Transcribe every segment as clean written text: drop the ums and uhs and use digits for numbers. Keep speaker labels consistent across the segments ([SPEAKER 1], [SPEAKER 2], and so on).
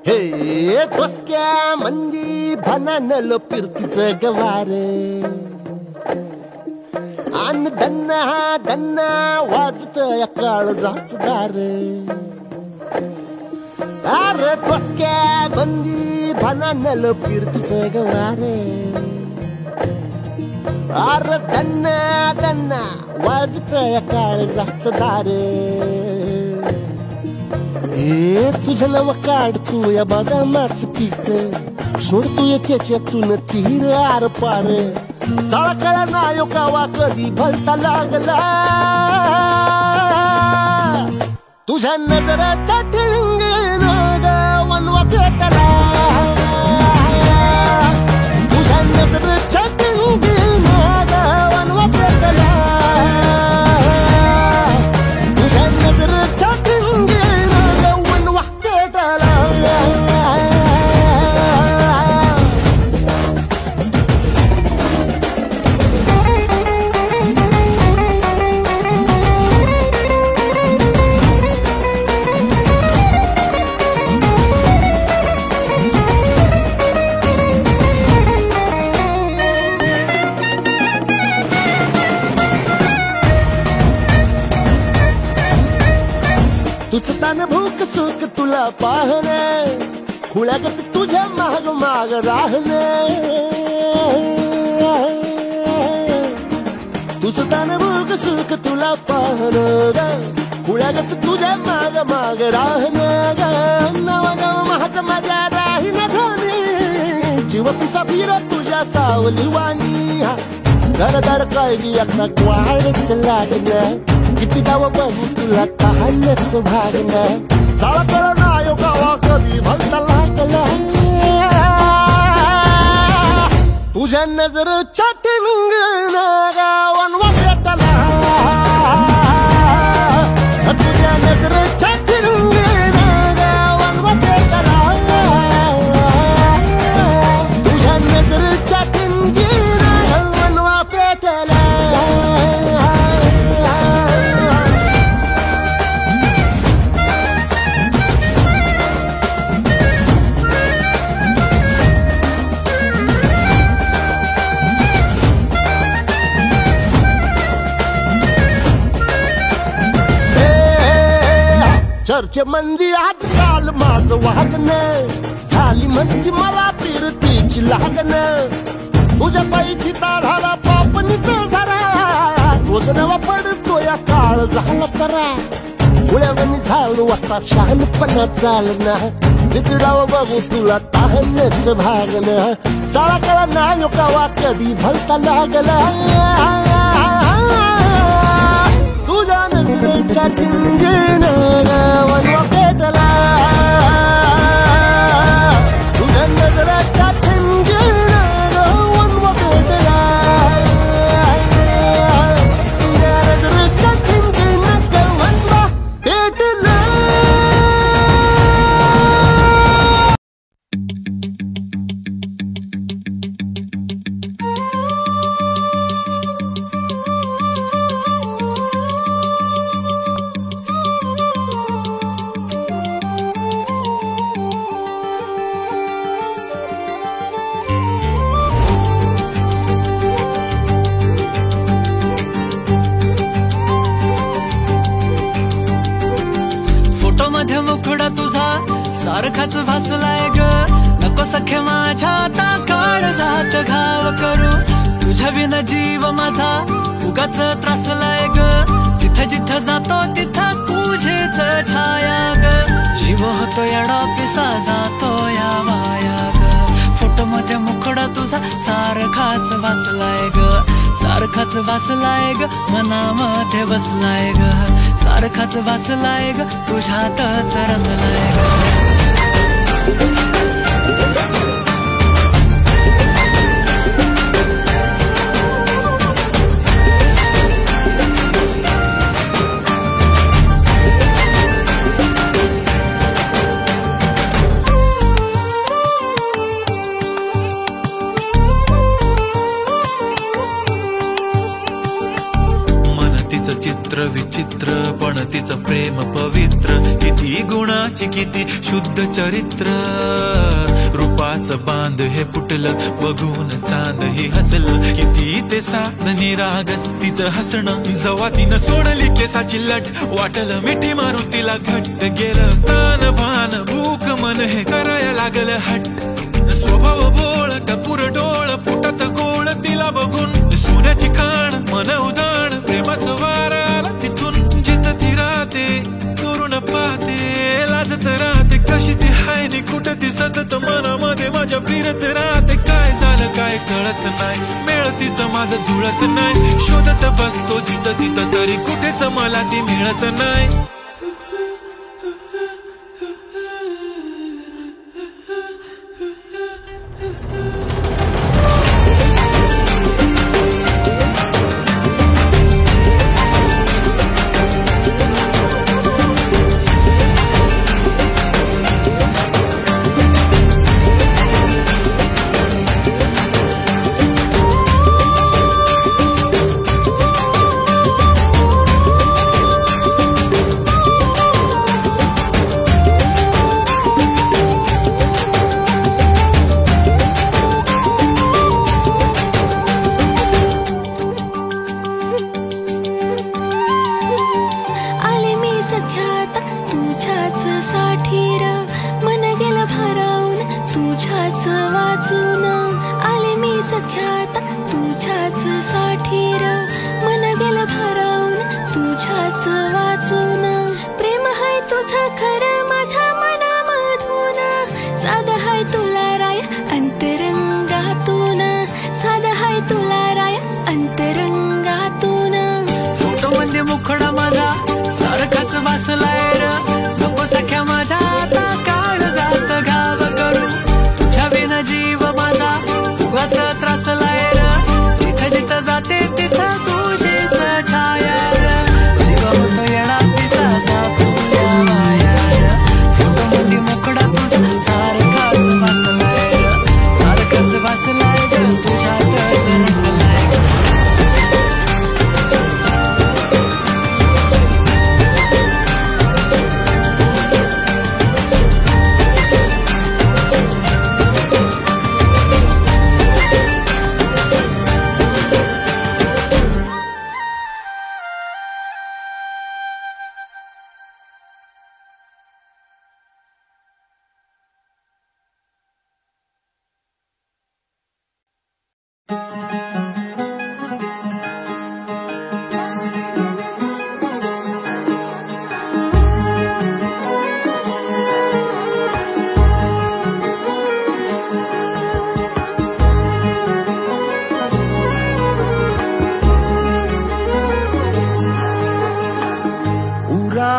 [SPEAKER 1] हे डोसक्या मंदी भनानल फिरतीचं गवार आन दन्ना वाजतय काळजाच दार अरे डोसक्या मंदी भनानल फिरतीचं गवार अरे दन्ना वाजतय काळजाच दार तुझं नव काढ तू या बदामाच पीक सोडतोय त्याच्यातून तीर आर पार चाळा कळा नायो कावा कधी भलता लागला तुझ्या नजराच्या ठिणगीनं वनवा पेटला तुझ्या नजराच्या ठिणगीनं वनवा पेटला तुझ्या नजराच्या तुझं तान भूक सुख तुला पाहणे खुळ्यागत तुझ्या माग माग राहणे तुझं तान भूक सुख तुला पाहणं खुळ्यागत तुझ्या माग माग राहणं नवा गाव माझं माझ्या राहीन धनी जीव पिसा फिर तुझ्या सावली वाणी घरदार काय बी आता वाढच लागणं किती गाव बघू तुला तहानच भागणं चाळा कळ नायो गावा कधी भलता लागला तुझ्या नजरच्या ठिणगीनं गावांवा पेटला तुझ्या नजरच्या ठिणगीनं गावांवा पेटला तुझ्या नजरच्या ठिणगीनं गावांवा पेटला चर्चे मंदी आजकाल माझं वागणं झाली म्हणती मला फिरतीची लागणं तुझ्या पायची ताढाला पापणीच झरा रोज नवा पडतो या काळ झाला चरा पुण्यावणी झाडू वाटता शहाणपणा चालणं लिकडाव बघू तुला तहानच भागणं चाळा कळा नायो कावा कधी भलता लागला तुझ्या नजरेच्या ठिणगीनं वनवा पेटला तुझ्या नजरेच्या ठिणगीनं वनवा पेटला तुझ्या नजरेच्या ठिणगीनं वनवा पेटला
[SPEAKER 2] मुखडा तुझा सारखाच भासलाय ग नको सखे माझ्या आता काळ जात घाव करू तुझ्या विना जीव माझा उगाच त्रासलाय ग जिथं जिथं जातो तिथं तुझीच छाया ग जीव होतो येडा पिसा जातो या वाया ग फोटो मध्ये मुखडा तुझा सारखाच भासलाय ग सारखाच भासलाय ग मनामध्ये बसलाय ग सारखाच भासलाय ग तुझ्यातच रंगलाय ग
[SPEAKER 3] चित्र विचित्र पण तिचं प्रेम पवित्र, किती गुणाची किती शुद्ध चरित्र, रूपाचं बांध हे फुटलं बघून चांद ही हसलं, किती ते साध निरागस तिचं हसणं, जवा तिनं सोडली केसाची लट वाटलं मिठी मारून तिला घट्ट, गेलं तान भान भूक मन हे करायला लागलं हट्ट, स्वभाव बोळ टपूर डोळ फुटत गोळ तिला बघून, सोन्याची खाण मन उदाण प्रेमाचं वार आलं तिथून, जिथं ती राहते चोरून पाहते लाजत राहते, कशी ती हाय नि कुठं ती सतत मनामध्ये माझ्या फिरत राहते, काय झालं काय कळत नाही, मेळ तिचं माझं जुळत नाही, शोधत बसतो जिथं तिथं तरी कुठेच मला ती मिळत नाही.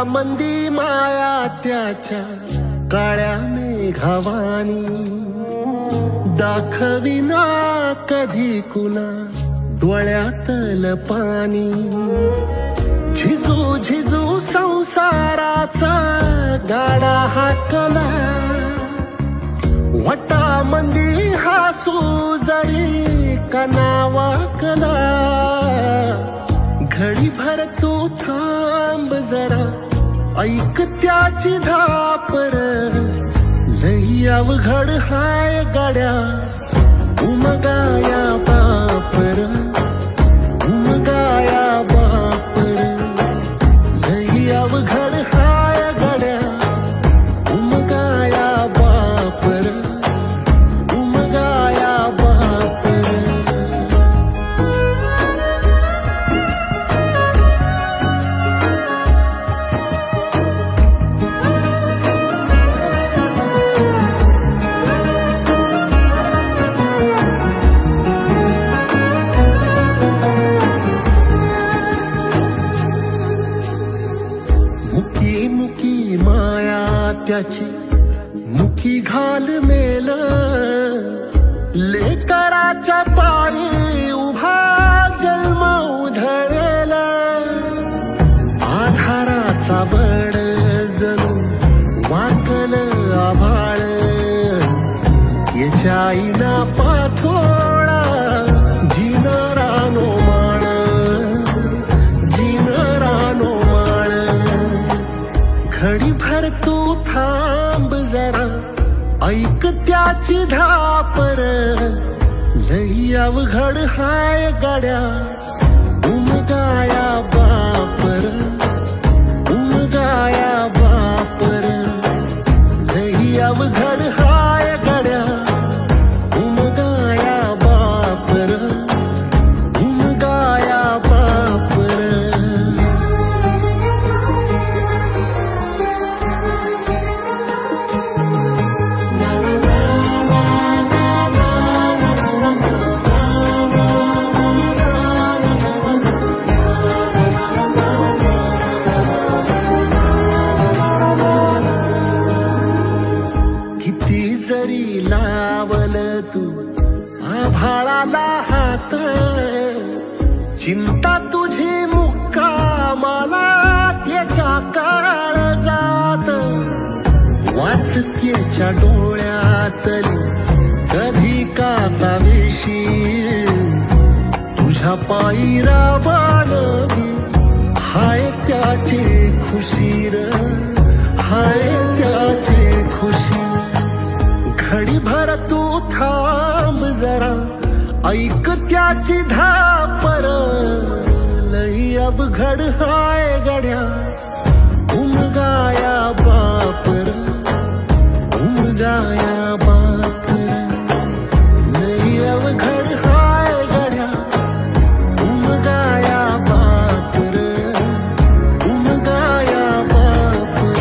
[SPEAKER 1] मंदी माया त्याच्या काळ्या मेघावानी, दाखविना कधी कुणा डोळ्यातलं पाणी, झिजू झिजू संसाराचा गाडा हाकला, वटा मंदी हासू जरी कनावाकला, घडी भर तू थांब जरा ऐक त्याची धापर, लई अवघड हाय गाड्या उमगाया बापर, उमगाया बापर, लई अवघड हाय गाड्या उमगाया बापर, उमगाया बापर. त्याची मुखी घाल मेल, लेकराच्या पायी उभा जन्म उधळेल, आधाराचा बळ जणू वाकल आभाळ, याच्या आईना पाचोळा जिनारानो माळ, जिनारा घडीभर तू थांब जरा, ऐक त्याची धापर, लई अवघड हाय गड्या उमगाया बापर, उमगाया बापर, लई अवघड हाय गड्या उमगाया बापर, उमगाया बापर. जरी लावल तू आभाळाला हात, चिंता तुझी मुक्कामाला त्याच्या काळजात, वाचतेच्या डोळ्यातली कधी कासाविशी, तुझ्या पायी राबानवी हाय त्याची खुशीर, हाय त्याची खुशी. घडीभर तू थांब जरा, ऐक त्याची धापर, लई अवघड हाय गड्या उमगाया बापर, उमगाया बापर, लई अवघड हाय गड्या उमगाया बापर, उमगाया बापर.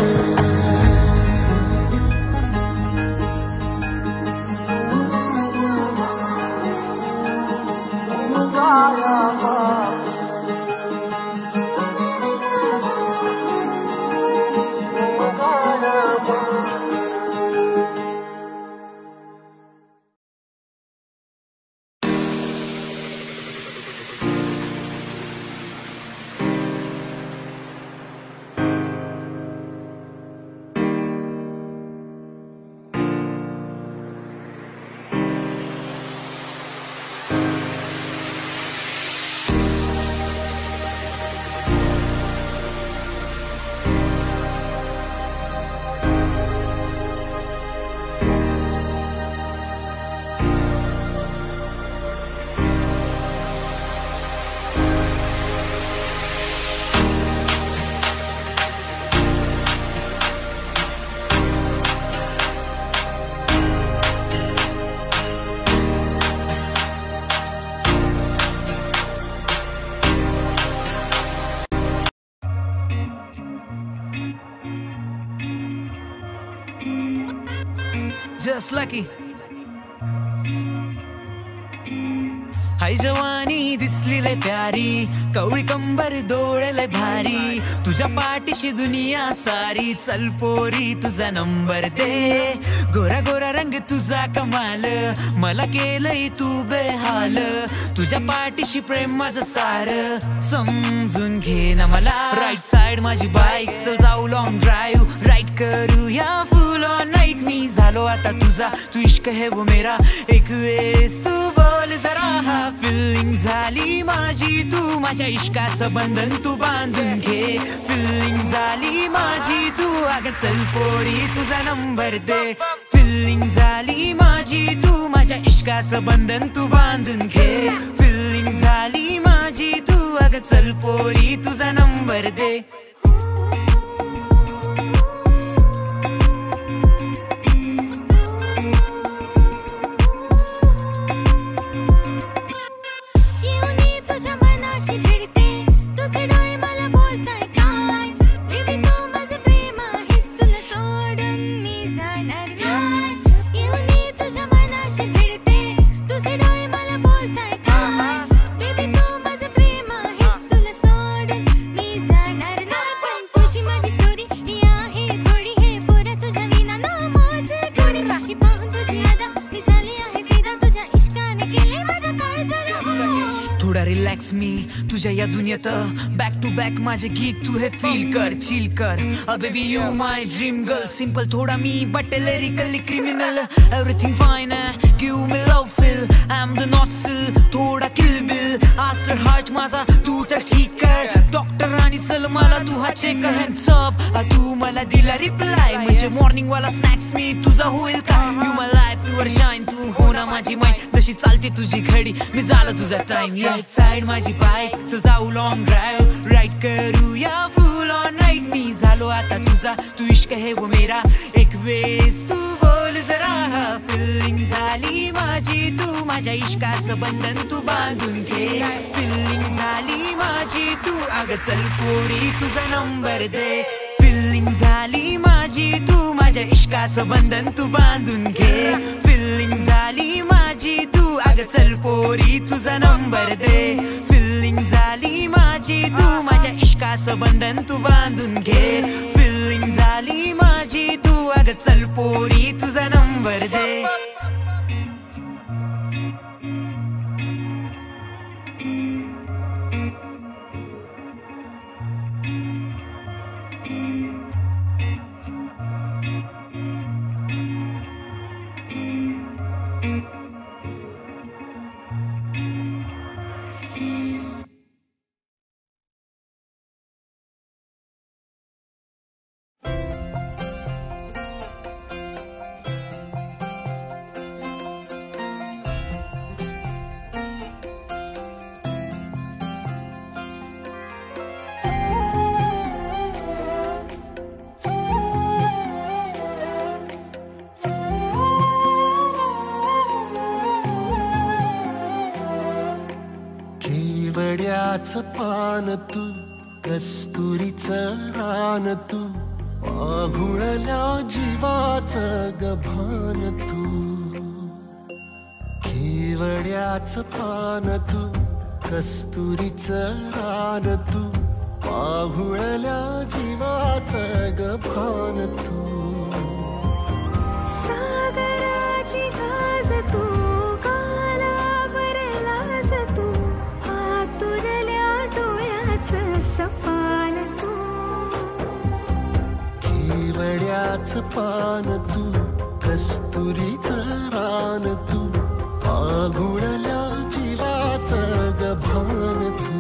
[SPEAKER 2] Just lucky. हाय जवानी दिसली लय प्यारी, कवळी कंबर डोळे भारी, तुझ्या पाठीशी दुनिया सारी, चल पोरी तुझा नंबर दे. गोरा गोरा रंग तुझा कमाल, मला केलंय तू बेहाल, तुझ्या पाठीशी प्रेम माझं सार, समजून घे ना मला. राईट साइड माझी बाईक, चल जाऊ लॉंग ड्राईव्ह, राईट करूया फुल ऑन नाईट. मी झालो आता तुझा, तू इश्क है वो मेरा, एक वेळेस तू बोल जरा. फिलिंग झाली माझी, तू माझ्या इश्काचं बंधन तू बांधून घे. फिलिंग झाली माझी, तू अगं चल पोरी तुझा नंबर दे. फिलिंग झाली माझी, तू माझ्या इश्काचं बंधन तू बांधून घे. फिलिंग झाली माझी, तू अगं चल पोरी तुझा नंबर दे. रिलॅक्स मी तुझ्या या दुनियेत बॅक टू बॅक माझे गीत तू हे फील कर चिल कर baby you my dream girl simple थोडा मी but lyrically criminal everything fine give me love feel, I'm the not still थोडा kill bill. आज तर heart माझा तू तर ठीक कर, डॉक्टर आणि चल मला तू हा चेक कर. hands up तू मला दिला रिप्लाय, म्हणजे मॉर्निंग वाला स्नॅक्स मी तुझा होईल का. You my life your shine, तू हो ना माझी माइंड, जशी चालते तुझी घडी मी झाला तुझा टाइम. राईट साइड माझी बाईक, चल जाऊ लॉंग ड्राईव्ह, राईड करूया फुल ऑन नाईट. मी झालो आता तुझा, तू इश्क है वो मेरा, एक वेळेस तू बोल जरा. फिलिंग झाली माझी, तू माझ्या इश्काचं बंधन तू बांधून घे. फिलिंग झाली माझी, तू अगं चल पोरी तुझा नंबर दे. फिलिंग झाली माझी, तू माझ्या इश्काचं बंधन तू बांधून घे. फिलिंग झाली माझी, तू अगं चल पोरी तुझा नंबर दे. फिलिंग झाली माझी, तू माझ्या इश्काचं बंधन तू बांधून घे. फिलिंग झाली माझी, तू अगं चल पोरी तुझा नंबर दे.
[SPEAKER 1] केवड्याचं पान तू, कस्तुरीचं रान तू, आघुळल्या जीवाचं गभान तू. केवड्याचं पान तू, कस्तुरीचं रान तू, आघुळल्या जीवाचं गभान तू.
[SPEAKER 4] सागराची गाज तू,
[SPEAKER 1] केवड्याचं पान तू, कस्तुरीचं रान तू, आघुळल्या जीवाचं गभान तू.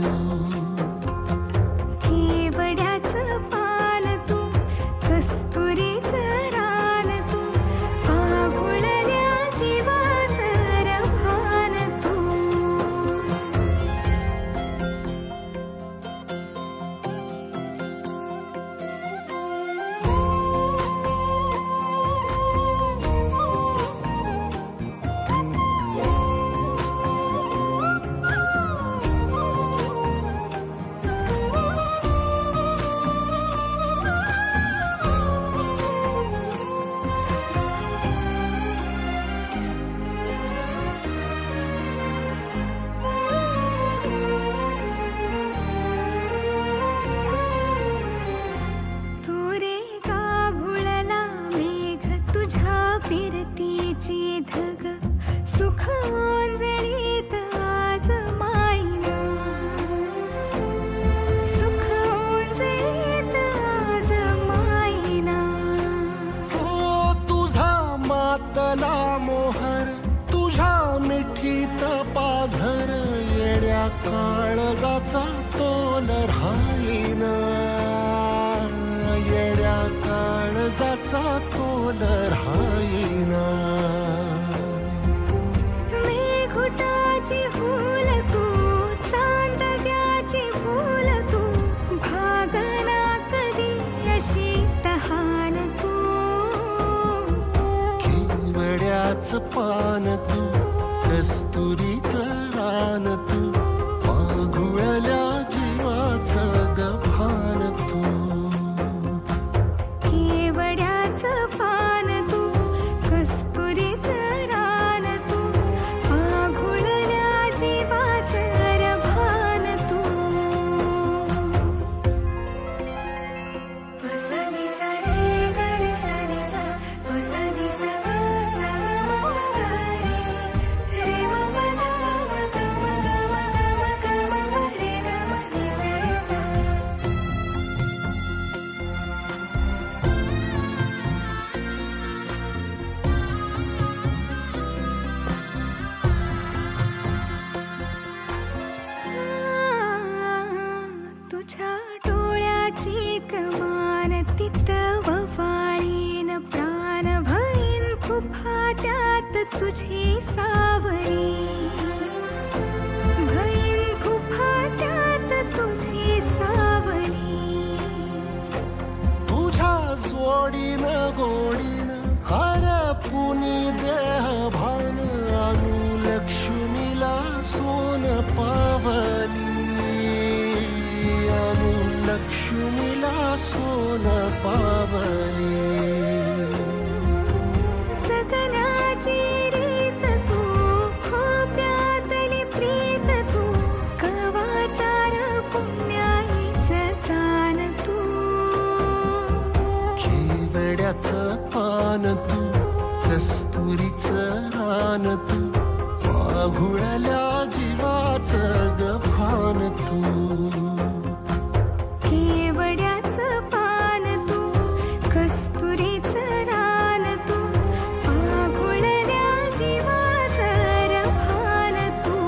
[SPEAKER 4] केवड्याचं पान तू, कस्तुरीचं रान तू, आघुळल्या जीवाचं गभान तू. फिरतीची धग सुख ओंजळीत आज मायना, सुख ओंजळीत आज मायना.
[SPEAKER 1] हो तुझा मातला मोहर, तुझ्या मिठीत पाझर, येड्या काळजाचा तोल राहीना. येड्या काळजाचा तोल राहीना.
[SPEAKER 4] मेघुटाची फूल तू, चांदव्याची फूल तू, भागना कधी अशी तहान तू.
[SPEAKER 1] केवड्याचं पान तू, कस्तुरीचं रान तू, आघुळल्या जीवाचं गभान तू.
[SPEAKER 4] केवड्याचं पान तू, कस्तुरीचं रान तू, आघुळल्या जीवाचं गभान तू. पसनी सा रे ग रे सा रे सा, पसनी सा ग सा ग म ग रे, रे म प ध म ग म ग म ग
[SPEAKER 1] ठेवूनी देह भान आणू लक्ष्मीला सोन पावली आणू लक्ष्मीला सोन पावली
[SPEAKER 4] सगनाची रीत तू खोप्यातली प्रीत तू कवाचार पुण्याईचं तान तू
[SPEAKER 1] केवड्याचं पान तू कस्तुरीचं रान तू वाघुळल्या जीवाचं गभान तू
[SPEAKER 4] केवड्याचं पान तू कस्तुरीचं रान तू आघुळल्या जीवाचं रभान तू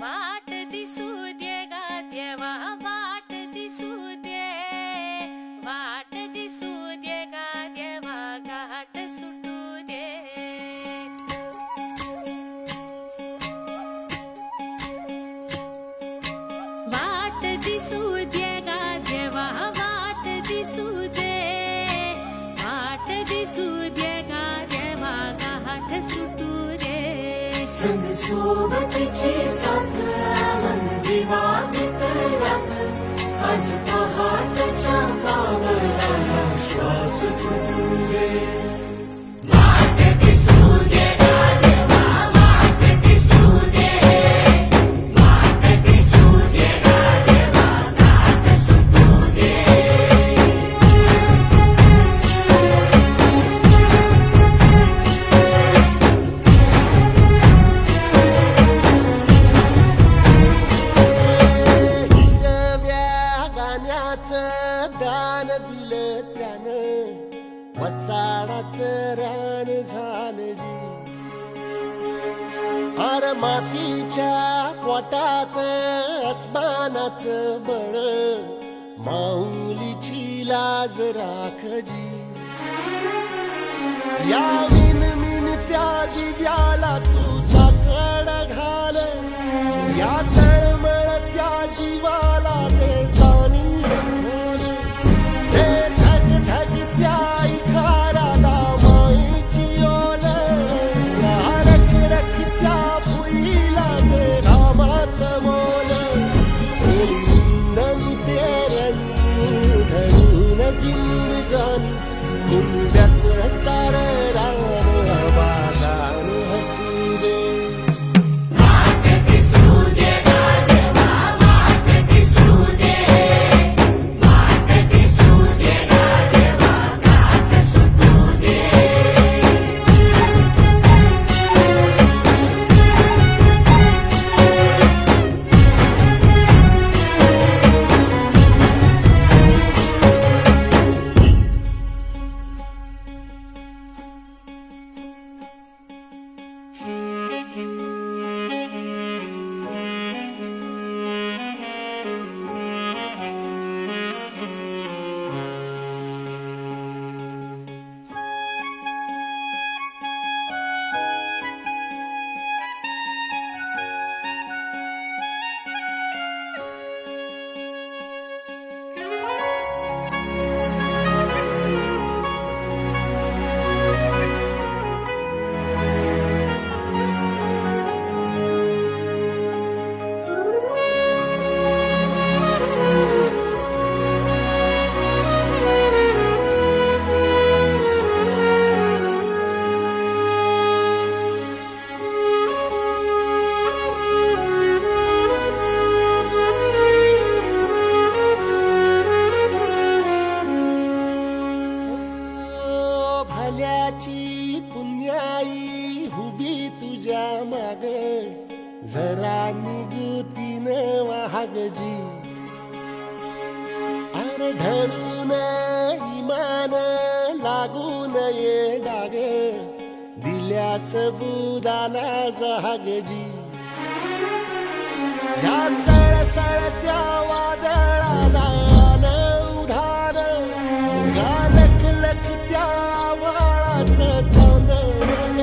[SPEAKER 5] वाट दिसू दे गा देवा वाट दिसू दे वाट दिसू दे गा देवा घाट सुटू दे वाट दिसू दे गा देवा वाट दिसू दे वाट दिसू दे गा देवा घाट सुटू दे संग सोबतीची साथ मन दिवा मित्रात आज पहाटच्या पावलाला श्वास फुटू दे वाट दिसू दे गा देवा वाट दिसू दे वाट दिसू दे गा देवा घाट सुटू दे
[SPEAKER 1] दान दिलं त्यानं वसाडाचं रान झालं जी अर मातीच्या पोटात अस्मानाचं बळ माऊलीची लाज राखजी या विनमिन त्या दिव्याला तू साकड घाल या तळमळ त्या जीवाला ते जाणीव खोल ते धग धग त्या इखाराला माईची ओल या रख रख त्या भुईला ते कामाचं मोल ओली रिंगणी पेरणी ढळून जिंदगानी कुंड्याचं सारं रान बागान हसू दे वाट दिसू दे गा देवा वाट दिसू दे वाट दिसू दे गा देवा घाट सुटू दे पुण्याई हुबी तुझ्या माग जरा निगुतीन वाहगजी अरे ढळून इमान लागून ये डाग दिल्या सबुदाला जहागजी या सळसळत्या वादळाला उधार गालक लख त्या वाळाचं चांदण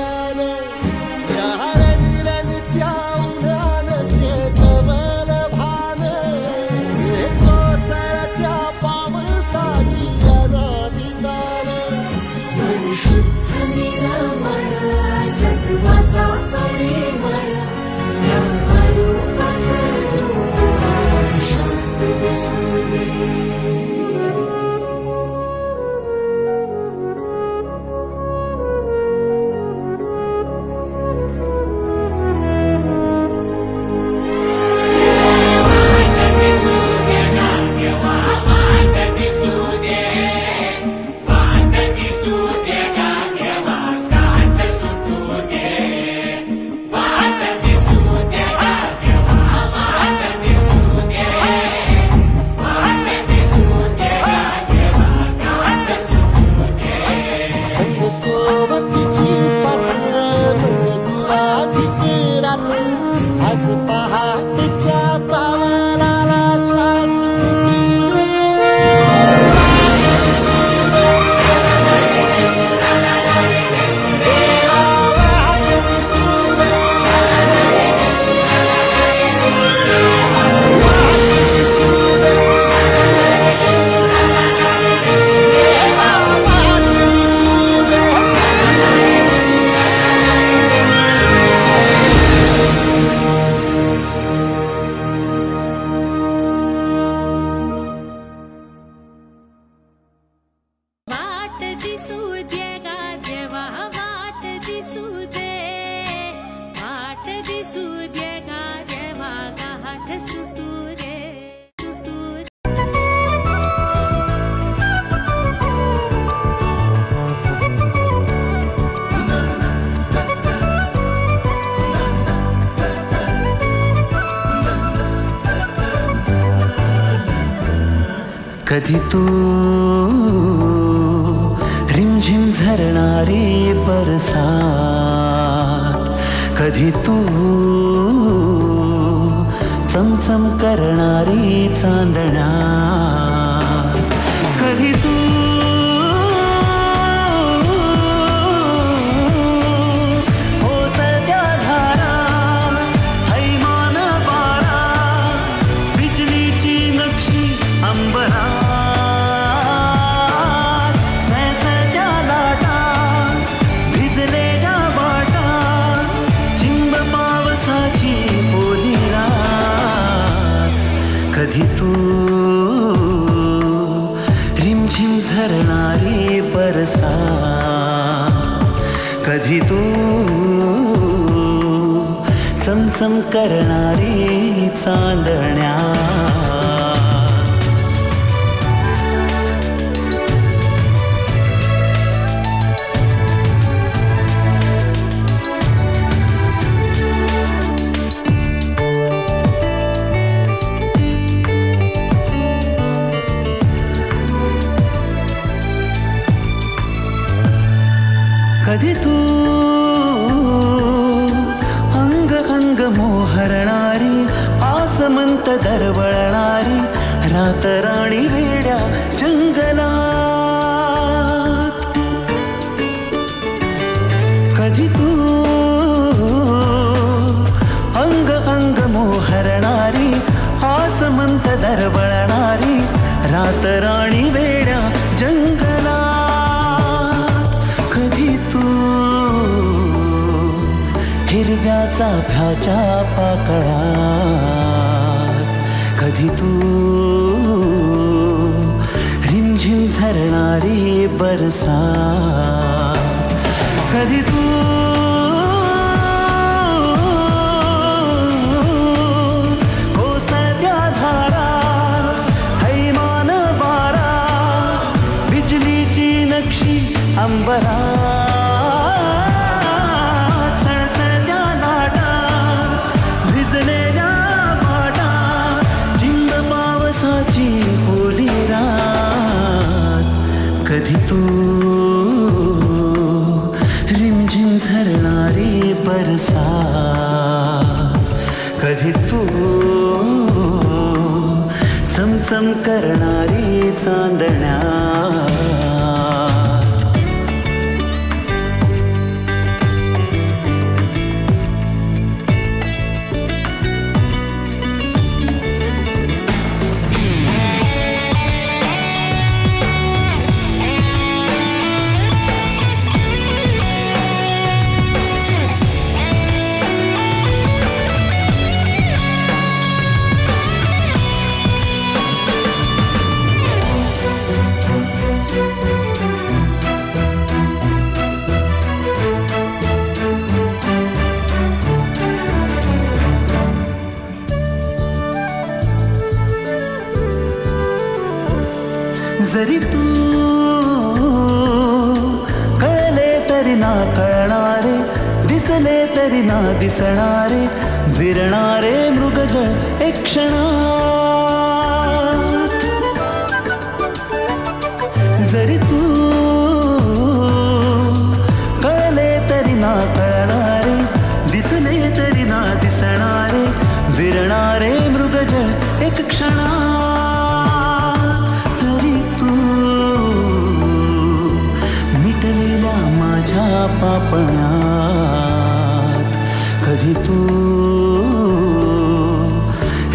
[SPEAKER 5] वाट दिसू दे गा देवा वाट दिसू दे वाट दिसू दे गा देवा गाठ सुटू रे सुटू रे.
[SPEAKER 6] कधी तू रिमझिम झरणारी बरसात, कधी तू चमचम करणारी चांदण्या, कधी तू ओसत्या धारा, हैमान वारा, बिजलीची नक्षी अंबरात, सळसळत्या लाटा, भिजलेल्या वाटा, चिंब पावसाची ओली रात. कधी तू रिमझिम झरणारी बरसात, कधी तू चमचम करणारी चांदण्या. कधी तू अंग अंग मोहरणारी, आसमंत दरवळणारी, रात राणी वेड्या जंगलात. कधी तू अंग अंग मोहरणारी, आसमंत दरवळणारी, रात राणी वेड्या जंगलात. कधी तू हिरव्या चाफ्याच्या पाकळात, कधी तू रिमझिम झरणारी बरसात, कधी तू ओसत्या धारा, हैमान वारा, बिजलीची नक्षी अंबरात, सळसळत्या लाटा, भिजलेल्या वाटा, चिंब पावसाची ओली रात. कधी तू रिमझिम झरणारी बरसात, कधी तू चमचम करणारी चांदण्या. जरी तू कळले तरी ना कळणारे, दिसले तरी ना दिसणारे, विरणारे मृगजळ एक क्षणात. जरी तू कळले तरी ना कळणारे, दिसले तरी ना दिसणारे, विरणारे मृगजळ एक क्षणात. तरी तू मिटलेल्या माझ्या पापण्यात, कधी तू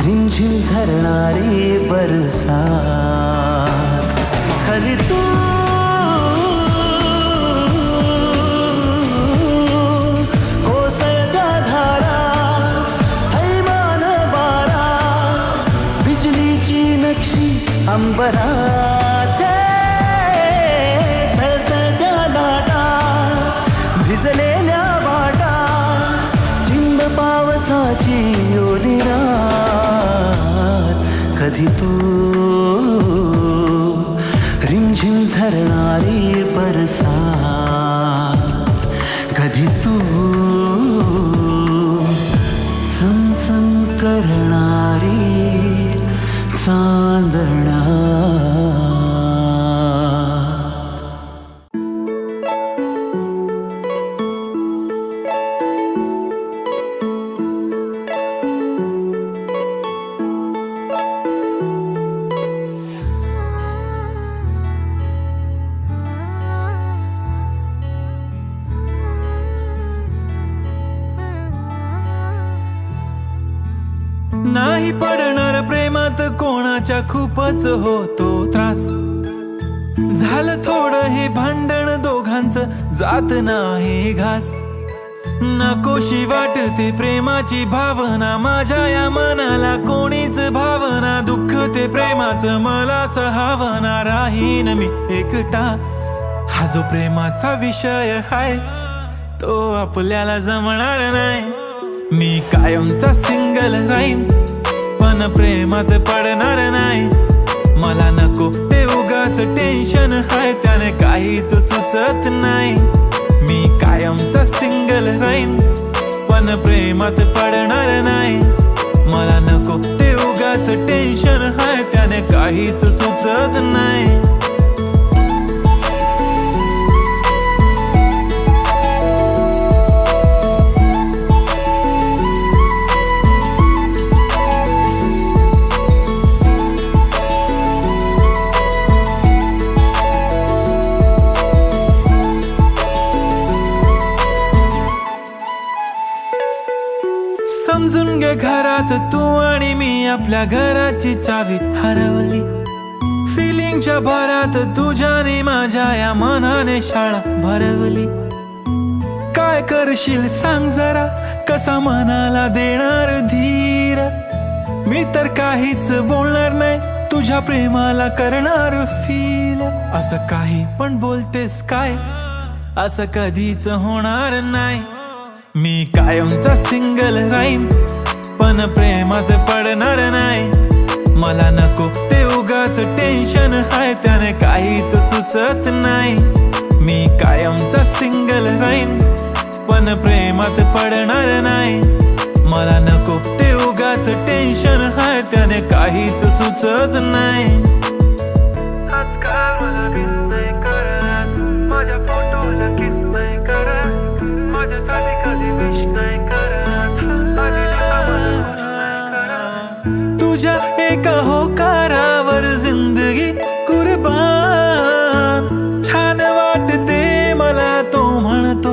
[SPEAKER 6] रिमझिम झरणारी बरसात, कधी तू कोसळत्या धारा, हैमान वारा, बिजलीची नक्षी अंबरात, सळसळत्या
[SPEAKER 3] नाही पडणार प्रेमात कोणाच्या खूपच होतो त्रास. झालं थोडं हे भांडण दोघांचं जात नाही घास. नकोशी वाटते प्रेमाची भावना माझ्या या मनाला कोणीच भावना. दुःख ते प्रेमाचं मला सहावना. राहीन मी एकटा हा जो प्रेमाचा विषय आहे तो आपल्याला जमणार नाही. मी कायमचा सिंगल राहीन पण प्रेमात पडणार नाही. मला नको ते उगाच टेन्शन आहे त्याने काहीच सुचत नाही. मी कायमचा सिंगल राहीन पण प्रेमात पडणार नाही. मला नको ते उगाच टेन्शन आहे त्याने काहीच सुचत नाही. समजून घे घरात तू आणि मी आपल्या घराची चावी हरवली. फिलिंगच्या भरात तुझ्याने माझ्या या मनाने शाळा भरवली. काय करशील सांग जरा कसा मनाला देणार धीर. मी तर काहीच बोलणार नाही तुझ्या प्रेमाला करणार फील. असं काही पण बोलतेस काय असं कधीच होणार नाही. मी कायमचा सिंगल राहीन पण प्रेमात पडणार नाही. मला नको ते उगाच टेन्शन आहे त्याने काहीच सुचत नाही. मी कायमचा सिंगल राहीन पण प्रेमात पडणार नाही. मला नको ते उगाच टेन्शन आहे त्याने काहीच सुचत नाही. आजकाल मला मिस नाही करत माझ्या फोटोला किस नाही करत. माझ्यासाठी कधी विश नाही करत. तुझ्या एका होकारावर जिंदगी कुर्बान. छान वाटते मला तो म्हणतो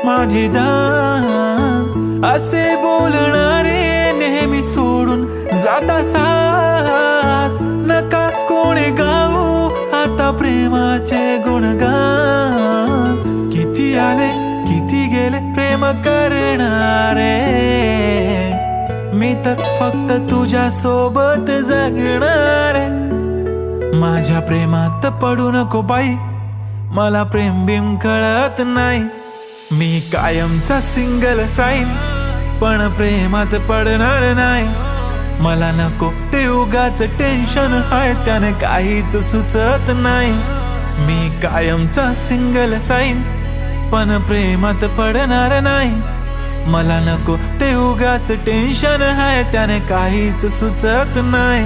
[SPEAKER 3] माझी जान. असे बोलणारे नेहमी सोडून जाता साथ. नका कोणी गाऊ आता प्रेमाचे गुणगान. किती आले किती गेले प्रेम करणारे. मी तर फक्त तुझ्या सोबत जगणार. माझ्या प्रेमात पडू नको बाई मला प्रेम बिम कळत नाही. मी कायमचा सिंगल राहीन पण प्रेमात पडणार नाही. मला नको ते उगाच टेन्शन आहे त्याने काहीच सुचत नाही. मी कायमचा सिंगल राहीन पण प्रेमात पडणार नाही. मला नको ते उगाच टेन्शन आहे त्याने काहीच सुचत नाही.